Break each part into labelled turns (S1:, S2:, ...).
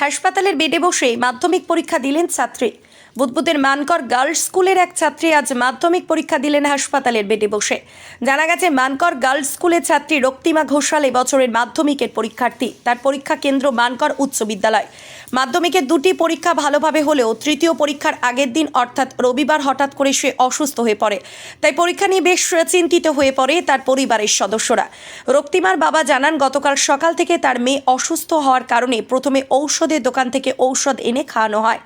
S1: হাসপাতালের বেডে বসে মাধ্যমিক পরীক্ষা দিলেন ছাত্রী। বুদবুদের মানকর গার্লস স্কুলের এক ছাত্রী আজ মাধ্যমিক পরীক্ষা দিলেন হাসপাতালের বেডে বসে। জানা গেছে, মানকর গার্লস স্কুলের ছাত্রী রক্তিমা ঘোষাল এবছরের মাধ্যমিকের পরীক্ষার্থী। তার পরীক্ষা কেন্দ্র মানকর উচ্চ বিদ্যালয়। মাধ্যমিকের দুটি পরীক্ষা ভালোভাবে হলেও তৃতীয় পরীক্ষার আগের দিন অর্থাৎ রবিবার হঠাৎ করে সে অসুস্থ হয়ে পড়ে। তাই পরীক্ষা নিয়ে বেশ চিন্তিত হয়ে পড়ে তার পরিবারের সদস্যরা। রক্তিমার বাবা জানান, গতকাল সকাল থেকে তার মেয়ে অসুস্থ হওয়ার কারণে প্রথমে ঔষধের দোকান থেকে ঔষধ এনে খাওয়ানো হয়।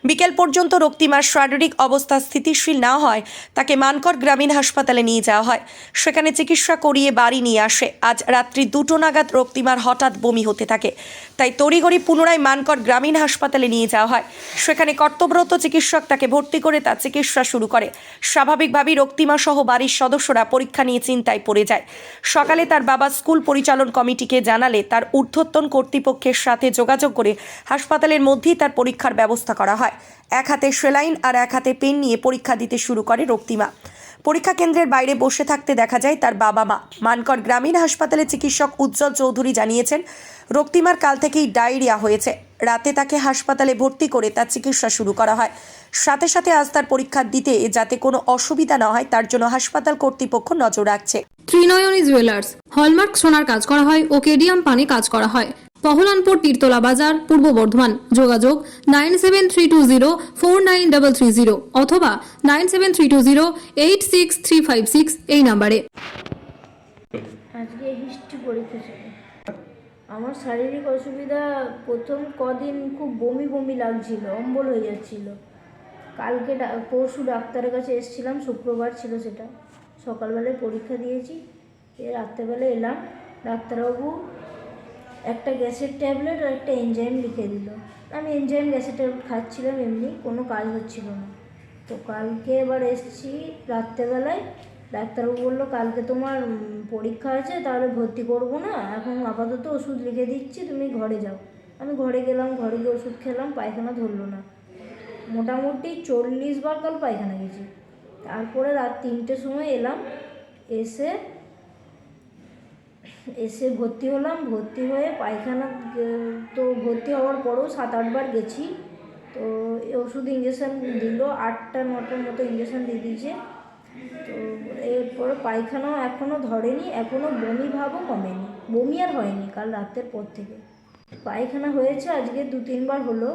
S1: বিকেল পর্যন্ত রক্তিমার শারীরিক অবস্থা স্থিতিশীল না হয় তাকে মানকর গ্রামীণ হাসপাতালে নিয়ে যাওয়া হয়। সেখানে চিকিৎসা করিয়ে বাড়ি নিয়ে আসে। আজ রাত্রি 2টো নাগাদ রক্তিমার হঠাৎ বমি হতে থাকে। তাই তড়িঘড়ি পুনরায় মানকর গ্রামীণ হাসপাতালে নিয়ে যাওয়া হয়। সেখানে কর্তব্যরত চিকিৎসক তাকে ভর্তি করে তার চিকিৎসা শুরু করে। স্বাভাবিকভাবেই রক্তিমা সহ বাড়ির সদস্যরা পরীক্ষা নিয়ে চিন্তায় পড়ে যায়। সকালে তার বাবা স্কুল পরিচালন কমিটিকে জানালে তার ঊর্ধ্বতন কর্তৃপক্ষের সাথে যোগাযোগ করে হাসপাতালের মধ্যেই তার পরীক্ষার ব্যবস্থা করা হয়। এক হাতে সেলাইন আর এক হাতে পেন নিয়ে পরীক্ষা দিতে শুরু করে রক্তিমা। পরীক্ষা কেন্দ্রের বাইরে বসে থাকতে দেখা যায় তার বাবা মা। মানকর গ্রামীণ হাসপাতালের চিকিৎসক উজ্জ্বল চৌধুরী জানিয়েছেন, রক্তিমার কাল থেকেই ডায়রিয়া হয়েছে। রাতে তাকে হাসপাতালে ভর্তি করে তার চিকিৎসা শুরু করা হয়। সাথে সাথে আজ তার পরীক্ষা দিতে যাতে কোনো অসুবিধা না হয় তার জন্য হাসপাতাল কর্তৃপক্ষ নজর রাখছে।
S2: ত্রিনয়নী জুয়েলার্স হলমার্ক সোনার কাজ করা হয় ও কেডিয়াম পানি কাজ করা হয়। পহলানপুর তীরতলা বাজার, পূর্ব বর্ধমান। যোগাযোগ 9732049330 অথবা 9732086356 এই নাম্বারে।
S3: আজকে হিস্ট্রি পরীক্ষা ছিল। আমার শারীরিক অসুবিধা প্রথম কদিন খুব বমি বমি লাগছিল, অম্বল হয়ে যাচ্ছিল। কালকে পরশু ডাক্তারের কাছে এসেছিলাম, শুক্রবার ছিল সেটা। সকালবেলায় পরীক্ষা দিয়েছি, রাত্রেবেলায় এলাম। ডাক্তারবাবু একটা গ্যাসের ট্যাবলেট আর একটা এনজাইম লিখে দিল। আমি এনজাইম গ্যাসের ট্যাবলেট খাচ্ছিলাম, এমনি কোনো কাজ হচ্ছিল না। তো কালকে এবার এসেছি রাত্রেবেলায়, ডাক্তারবাবু বললো কালকে তোমার পরীক্ষা আছে, তাহলে ভর্তি করবো না, এখন আপাতত ওষুধ লিখে দিচ্ছি, তুমি ঘরে যাও। আমি ঘরে গেলাম, ঘরে গিয়ে ওষুধ খেলাম, পায়খানা ধরলো না। মোটামুটি 40 বার কাল পায়খানা গেছি। তারপরে রাত 3টের সময় এলাম, এসে ভর্তি হলাম। ভর্তি হয়ে পায়খানা তো ভর্তি হওয়ার পরেও 7-8 বার গেছি। তো ওষুধ ইঞ্জেকশান দিল, 8-9টার মতো ইঞ্জেকশান দিয়ে দিয়েছে। তো এরপরে পায়খানাও এখনও ধরেনি, এখনও বমি ভাবও কমেনি, বমি আর হয়নি কাল রাতের পর থেকে। পায়খানা হয়েছে আজকে 2-3 বার হলো।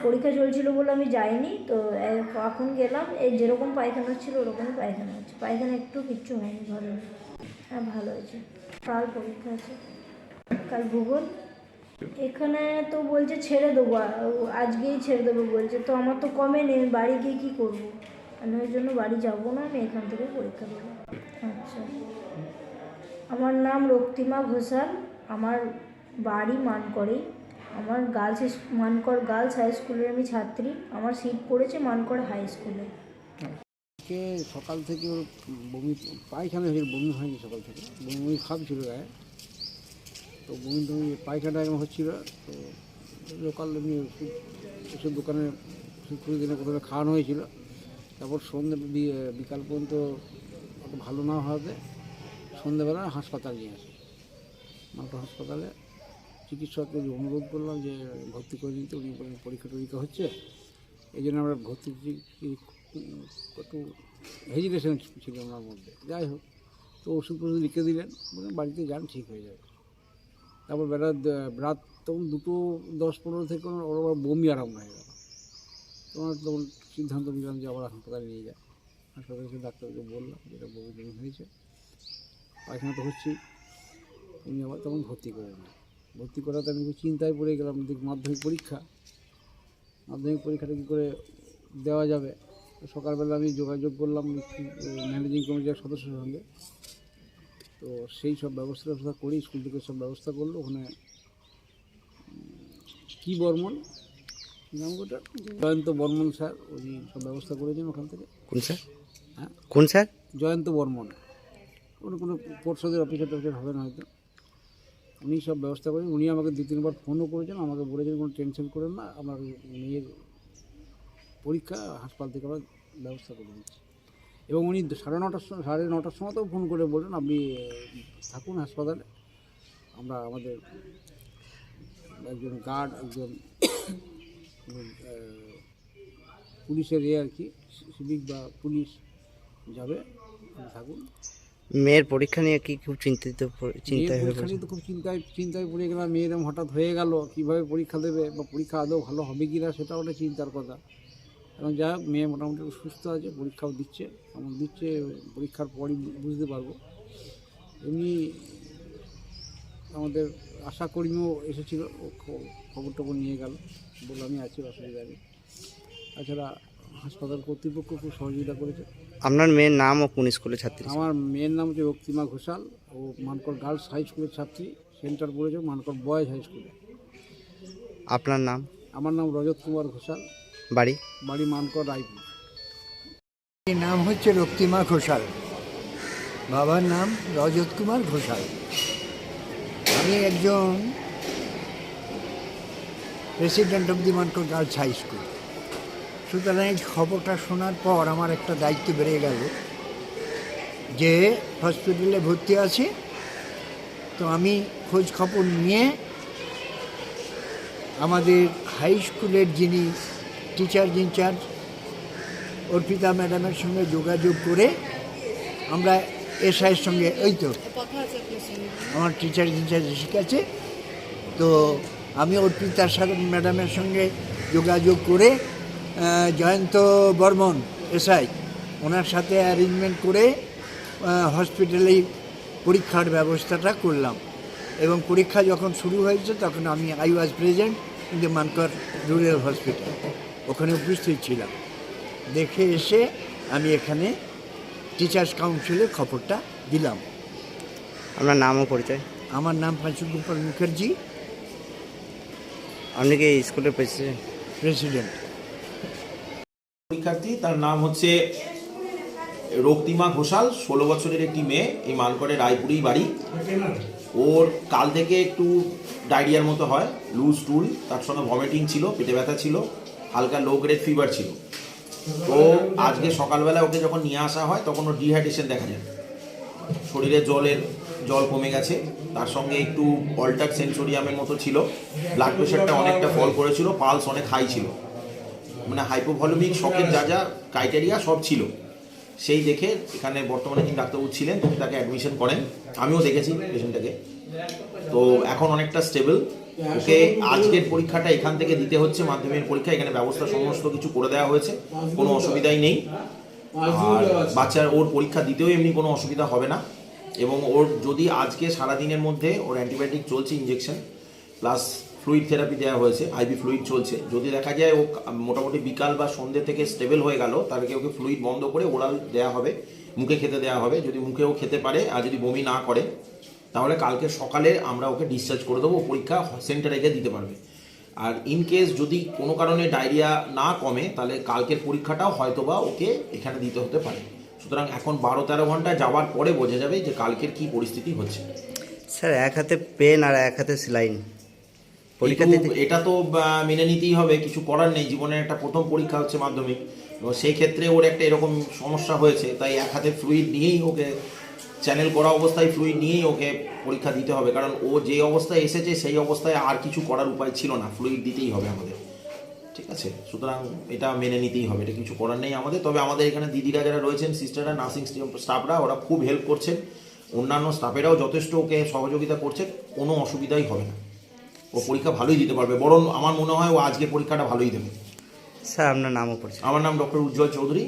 S3: পরীক্ষা চলছিল বলে আমি যাইনি, তো এখন গেলাম, এই যেরকম পায়খানা ছিল ওরকমই পায়খানা আছে। পায়খানা একটু কিচ্ছু হয়নি, ঘরে। হ্যাঁ, ভালো হয়েছে। কাল পরীক্ষা আছে, কাল ভূগোল। এখানে তো বলছে ছেড়ে দেবো, আজকেই ছেড়ে দেবো বলছে। তো আমার তো কমে নেই, বাড়ি গিয়ে কী করবো? আমি ওই জন্য বাড়ি যাবো না, আমি এখান থেকে পরীক্ষা দেবো। আচ্ছা, আমার নাম রক্তিমা ঘোষাল, আমার বাড়ি মানকরেই। আমার মানকর গার্লস হাই স্কুলের আমি ছাত্রী। আমার সিট পড়েছে মানকর হাই স্কুলে।
S4: সকাল থেকে ওর বমি পায়খানা হয়েছিল, বমি হয়নি সকাল থেকে, বমি ভাবছিল গায়ে। তো বমি পায়খানা এরকম হচ্ছিল। তো লোকাল এমনি ওষুধ দোকানে ওষুধ করে দিনে প্রথমে খাওয়ানো হয়েছিল। তারপর বিকাল পর্যন্ত অত ভালো না হওয়াতে সন্ধ্যেবেলা হাসপাতাল নিয়ে আসে। মানকর হাসপাতালে চিকিৎসককে অনুরোধ করলাম যে ভর্তি করে দিতে। উনি পরীক্ষা টরীক্ষা হচ্ছে, এই জন্য আমরা ভর্তি একটু হেজিটেশন ছিল ওনার মধ্যে। যাই হোক, তো ওষুধ ফষুধ লিখে দিলেন, বলে বাড়িতে যান, ঠিক হয়ে যাবে। তারপর রাত তখন 2:10-15 থেকে ওর আবার বমি আরম্ভ হয়ে গেল। তখন সিদ্ধান্ত নিলাম যে আবার হাসপাতালে নিয়ে যায়। হাসপাতালে এসে ডাক্তারকে বললাম যেটা বমি হয়েছে, পায়খানা তো হচ্ছেই। উনি আবার তখন ভর্তি করে নেন। ভর্তি করাতে আমি চিন্তায় পড়ে গেলাম, মাধ্যমিক পরীক্ষাটা কী করে দেওয়া যাবে। সকালবেলা আমি যোগাযোগ করলাম ম্যানেজিং কমিটির সদস্যের সঙ্গে। তো সেই সব ব্যবস্থা করি, স্কুল থেকে সব ব্যবস্থা করলো। ওখানে কি বর্মন নাম, ওটা জয়ন্ত বর্মন স্যার, উনি সব ব্যবস্থা করেছেন ওখান থেকে।
S5: কোন স্যার?
S4: হ্যাঁ,
S5: কোন স্যার?
S4: জয়ন্ত বর্মন। কোনো পর্ষদের অফিসার টফিসার হবে না হয়তো। উনি সব ব্যবস্থা করেন। উনি আমাকে 2-3 বার ফোনও করেছেন, আমাকে বলেছেন কোনো টেনশন করেন না, আমার মেয়ের পরীক্ষা হাসপাতাল থেকে আমরা ব্যবস্থা করে দিচ্ছি। এবং উনি 9:30 সময়তেও ফোন করে বললেন আপনি থাকুন হাসপাতালে, আমরা আমাদের একজন গার্ড, একজন পুলিশের আর কি, সিভিক বা পুলিশ যাবে, থাকুন।
S5: মেয়ের পরীক্ষা নিয়ে কি খুব চিন্তায় হয়ে
S4: পরীক্ষা নিয়ে তো খুব চিন্তায় পড়ে গেলাম। মেয়ের হঠাৎ হয়ে গেল, কীভাবে পরীক্ষা দেবে বা পরীক্ষা আদৌ ভালো হবে কি না সেটা ওটা চিন্তার কথা। এবং যা হোক, মেয়ে মোটামুটি সুস্থ আছে, পরীক্ষাও দিচ্ছে, এমন দিচ্ছে পরীক্ষার পরই বুঝতে পারবো। এমনি আমাদের আশাকর্মীও এসেছিলো, ও খবর টবর নিয়ে গেল, বললো আমি আছি, অসুবিধা নেই। তাছাড়া হাসপাতাল কর্তৃপক্ষ খুব সহযোগিতা করেছে।
S5: আপনার মেয়ের নাম ও কোন স্কুলের ছাত্রী?
S4: আমার মেয়ের নাম হচ্ছে রক্তিমা ঘোষাল, ও মানকর গার্লস হাই স্কুলের ছাত্রী, সেন্টার পড়েছে মানকর বয়েজ হাই স্কুলে।
S5: আপনার নাম?
S4: আমার নাম রজত কুমার ঘোষাল,
S5: বাড়ি?
S4: বাড়ি মানকর রায়পুর।
S6: নাম হচ্ছে রক্তিমা ঘোষাল, বাবার নাম রজত কুমার ঘোষাল। আমি একজন president of the Mankar girls high school. সুতরাং এই খবরটা শোনার পর আমার একটা দায়িত্ব বেড়ে গেল যে হসপিটালে ভর্তি আছে। তো আমি খোঁজ খবর নিয়ে আমাদের হাই স্কুলের যিনি টিচার ইনচার্জ অর্পিতা ম্যাডামের সঙ্গে যোগাযোগ করে আমরা এসআইয়ের সঙ্গে, ওই তো আমার টিচার ইনচার্জ শিখাচ্ছে, তো আমি অর্পিতার সাথে ম্যাডামের সঙ্গে যোগাযোগ করে জয়ন্ত বর্মন এসআই ওনার সাথে অ্যারেঞ্জমেন্ট করে হসপিটালেই পরীক্ষার ব্যবস্থাটা করলাম। এবং পরীক্ষা যখন শুরু হয়েছে তখন আমি I was present in the Mankar rural hospital, ওখানে উপস্থিত ছিলাম। দেখে এসে আমি এখানে টিচার্স কাউন্সিলে খবরটা দিলাম।
S5: আপনার নাম ও পরিচয়?
S6: আমার নাম পাঁচু গোপাল মুখার্জি,
S5: আপনি কি এই স্কুলের
S6: প্রেসিডেন্ট।
S7: পরীক্ষার্থী, তার নাম হচ্ছে রক্তিমা ঘোষাল, 16 বছরের একটি মেয়ে, এই মানকরের রায়পুরেই বাড়ি। ওর কাল থেকে একটু ডায়রিয়ার মতো হয়, লুজ টুল, তার সঙ্গে ভমিটিং ছিল, পেটে ব্যথা ছিল, হালকা লো গ্রেড ফিভার ছিল। তো আজকে সকালবেলা ওকে যখন নিয়ে আসা হয় তখন ওর ডিহাইড্রেশন দেখা যায়, শরীরে জল কমে গেছে, তার সঙ্গে একটু অল্টার সেন্সোরিয়ামের মতো ছিল, ব্লাড প্রেশারটা অনেকটা ফল করেছিল, পালস অনেক হাই ছিল, মানে হাইপোভলিমিক শকের যা যা ক্রাইটেরিয়া সব ছিল। সেই দেখে এখানে বর্তমানে যিনি ডাক্তারবাবু ছিলেন তাকে অ্যাডমিশন করেন, আমিও দেখেছি পেশেন্টটাকে। তো এখন অনেকটা স্টেবল। ওকে আজকের পরীক্ষাটা এখান থেকে দিতে হচ্ছে, মাধ্যমিক পরীক্ষা, এখানে ব্যবস্থা সমস্ত কিছু করে দেওয়া হয়েছে, কোনো অসুবিধাই নেই। আর বাচ্চার ওর পরীক্ষা দিতেও এমনি কোনো অসুবিধা হবে না। এবং ওর যদি আজকে সারাদিনের মধ্যে ওর অ্যান্টিবায়োটিক চলছে, ইঞ্জেকশন প্লাস ফ্লুইড থেরাপি দেওয়া হয়েছে, আইভি ফ্লুইড চলছে, যদি দেখা যায় ও মোটামুটি বিকাল বা সন্ধ্যে থেকে স্টেবল হয়ে গেল, তাদেরকে ওকে ফ্লুইড বন্ধ করে ওরাল দেওয়া হবে, মুখে খেতে দেওয়া হবে। যদি মুখেও খেতে পারে আর যদি বমি না করে তাহলে কালকে সকালে আমরা ওকে ডিসচার্জ করে দেবো, পরীক্ষা সেন্টারে গিয়ে দিতে পারবে। আর ইন কেস যদি কোনো কারণে ডায়রিয়া না কমে তাহলে কালকের পরীক্ষাটাও হয়তোবা ওকে এখানে দিতে হতে পারে। সুতরাং এখন 12-13 ঘন্টা যাওয়ার পরে বোঝা যাবে যে কালকের কি পরিস্থিতি হচ্ছে।
S5: স্যার, এক হাতে পেন আর এক হাতে সেলাইন, পরীক্ষা দিতে
S7: এটা তো মেনে নিতেই হবে, কিছু করার নেই, জীবনের একটা প্রথম পরীক্ষা হচ্ছে মাধ্যমিক, এবং সেই ক্ষেত্রে ওর একটা এরকম সমস্যা হয়েছে, তাই এক হাতে ফ্লুইড নিয়েই ওকে, চ্যানেল করা অবস্থায় ফ্লুইড নিয়েই ওকে পরীক্ষা দিতে হবে, কারণ ও যে অবস্থায় এসেছে সেই অবস্থায় আর কিছু করার উপায় ছিল না, ফ্লুইড দিতেই হবে আমাদের, ঠিক আছে? সুতরাং এটা মেনে নিতেই হবে, এটা কিছু করার নেই আমাদের। তবে আমাদের এখানে দিদিরা যারা রয়েছেন, সিস্টাররা, নার্সিং স্টাফরা, ওরা খুব হেল্প করছেন, অন্যান্য স্টাফেরাও যথেষ্ট ওকে সহযোগিতা করছে, কোনো অসুবিধাই হবে না, ও পরীক্ষা ভালোই দিতে পারবে, বরং আমার মনে হয় ও আজকে পরীক্ষাটা ভালোই দেবে।
S5: স্যার, আপনার নাম ও পরিচয়?
S7: আমার নাম ডক্টর উজ্জ্বল চৌধুরী,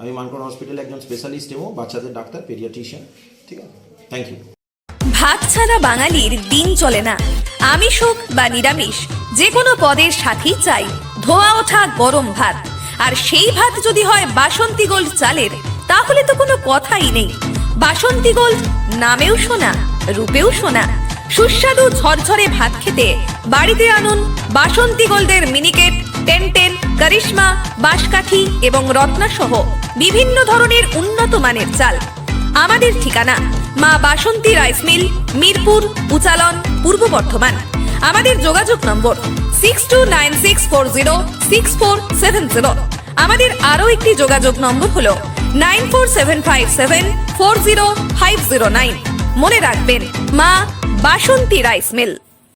S7: আমি মানকর হসপিটালে একজন স্পেশালিস্ট এবং বাচ্চাদের ডাক্তার, পেডিয়াট্রিশিয়ান, ঠিক আছে? Thank you.
S8: ভাত ছাড়া বাঙালির দিন চলে না। আমিষ হোক বা নিরামিষ, যে কোনো পদের সাথেই চাই ধোয়া ওঠা গরম ভাত। আর সেই ভাত যদি হয় বাসন্তী গোল্ড চালের, তাহলে তো কোনো কথাই নেই। বাসন্তী গোল্ড, নামেও শোনা, রূপেও শোনা। সুস্বাদু ঝরঝরে ভাত খেতে বাড়িতে আনুন বাসন্তী গোল্ডের মিনিকেট, 1010, করিশ্মা, বাঁশকাঠি এবং রত্না সহ বিভিন্ন ধরনের উন্নত মানের চাল। আমাদের ঠিকানা মা বাসন্তী রাইস মিল, মিরপুর, উচালন, পূর্ব বর্ধমান। আমাদের যোগাযোগ নম্বর 6296406470। আমাদের আরও একটি যোগাযোগ নম্বর হলো 9475740509। মনে রাখবেন, মা বাসন্তী রাইস মিল।